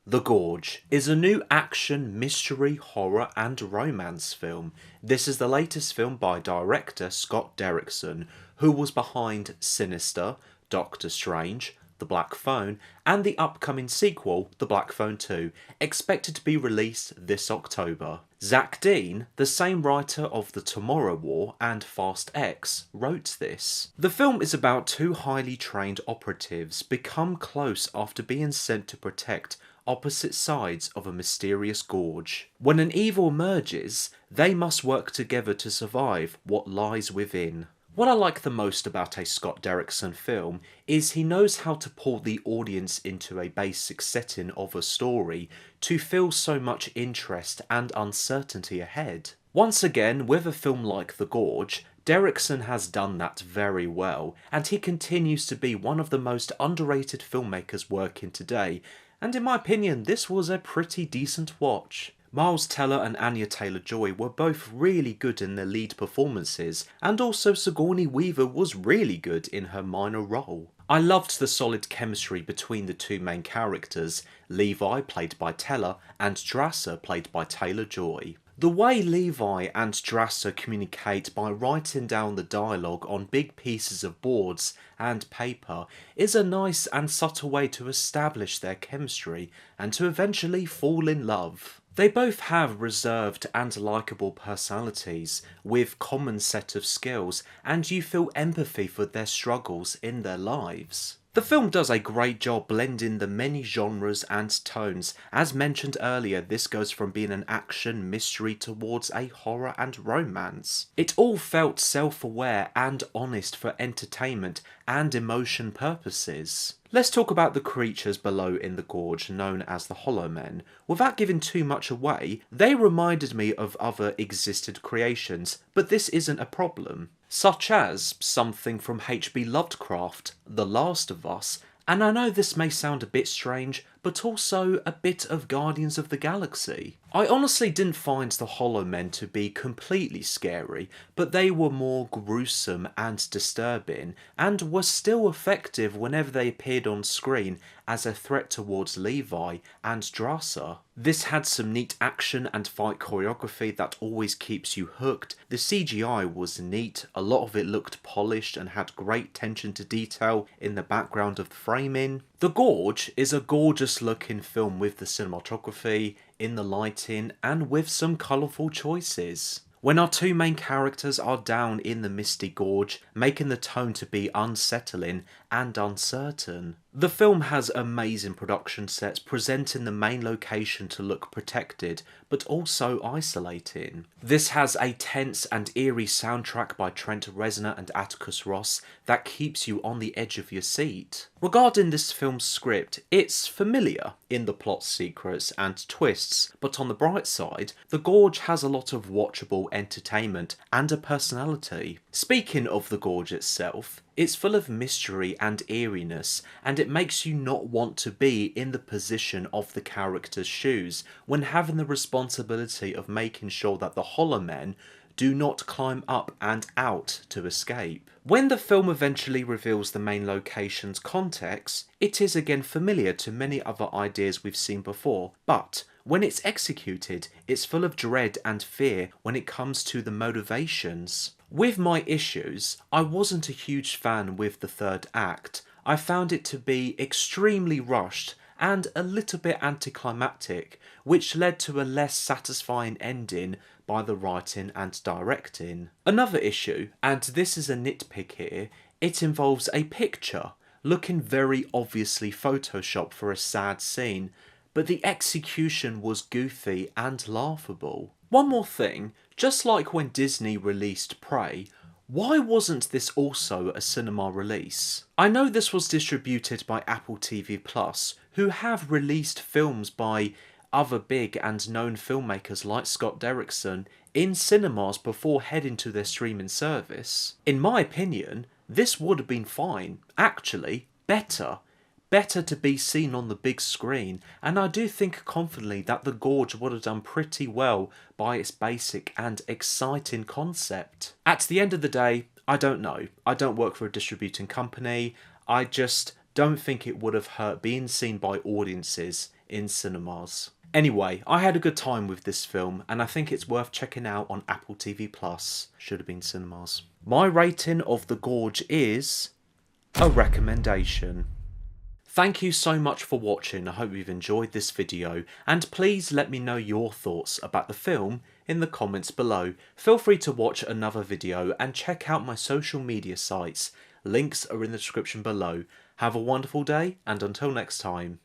The Gorge is a new action, mystery, horror and romance film. This is the latest film by director Scott Derrickson, who was behind Sinister, Doctor Strange, The Black Phone, and the upcoming sequel, The Black Phone 2, expected to be released this October. Zach Dean, the same writer of The Tomorrow War and Fast X, wrote this. The film is about two highly trained operatives become close after being sent to protect opposite sides of a mysterious gorge. When an evil emerges, they must work together to survive what lies within. What I like the most about a Scott Derrickson film is he knows how to pull the audience into a basic setting of a story to feel so much interest and uncertainty ahead. Once again, with a film like The Gorge, Derrickson has done that very well, and he continues to be one of the most underrated filmmakers working today, and in my opinion this was a pretty decent watch. Miles Teller and Anya Taylor-Joy were both really good in their lead performances, and also Sigourney Weaver was really good in her minor role. I loved the solid chemistry between the two main characters, Levi played by Teller and Drasser played by Taylor-Joy. The way Levi and Drasser communicate by writing down the dialogue on big pieces of boards and paper is a nice and subtle way to establish their chemistry and to eventually fall in love. They both have reserved and likeable personalities with common set of skills, and you feel empathy for their struggles in their lives. The film does a great job blending the many genres and tones. As mentioned earlier, this goes from being an action mystery towards a horror and romance. It all felt self-aware and honest for entertainment and emotion purposes. Let's talk about the creatures below in the gorge known as the Hollow Men. Without giving too much away, they reminded me of other existed creations, but this isn't a problem. Such as something from H.P. Lovecraft, The Last of Us, and I know this may sound a bit strange, but also a bit of Guardians of the Galaxy. I honestly didn't find the Hollow Men to be completely scary, but they were more gruesome and disturbing, and were still effective whenever they appeared on screen as a threat towards Levi and Drasser. This had some neat action and fight choreography that always keeps you hooked. The CGI was neat, a lot of it looked polished and had great attention to detail in the background of the framing. The Gorge is a gorgeous looking film with the cinematography, in the lighting, and with some colourful choices. When our two main characters are down in the misty gorge, making the tone to be unsettling and uncertain. The film has amazing production sets, presenting the main location to look protected, but also isolating. This has a tense and eerie soundtrack by Trent Reznor and Atticus Ross that keeps you on the edge of your seat. Regarding this film's script, it's familiar in the plot secrets and twists, but on the bright side, The Gorge has a lot of watchable entertainment and a personality. Speaking of The Gorge itself, it's full of mystery and eeriness, and it makes you not want to be in the position of the character's shoes when having the responsibility of making sure that the Hollow Men do not climb up and out to escape. When the film eventually reveals the main location's context, it is again familiar to many other ideas we've seen before, but when it's executed, it's full of dread and fear when it comes to the motivations. With my issues, I wasn't a huge fan with the third act. I found it to be extremely rushed and a little bit anticlimactic, which led to a less satisfying ending by the writing and directing. Another issue, and this is a nitpick here, it involves a picture, looking very obviously photoshopped for a sad scene, but the execution was goofy and laughable. One more thing, just like when Disney released Prey, why wasn't this also a cinema release? I know this was distributed by Apple TV Plus, who have released films by other big and known filmmakers like Scott Derrickson in cinemas before heading to their streaming service. In my opinion, this would have been fine. Actually, better. Better to be seen on the big screen, and I do think confidently that The Gorge would have done pretty well by its basic and exciting concept. At the end of the day, I don't know. I don't work for a distributing company. I just don't think it would have hurt being seen by audiences in cinemas. Anyway, I had a good time with this film and I think it's worth checking out on Apple TV Plus. Should have been cinemas. My rating of The Gorge is a recommendation. Thank you so much for watching. I hope you've enjoyed this video, and please let me know your thoughts about the film in the comments below. Feel free to watch another video and check out my social media sites. Links are in the description below. Have a wonderful day, and until next time.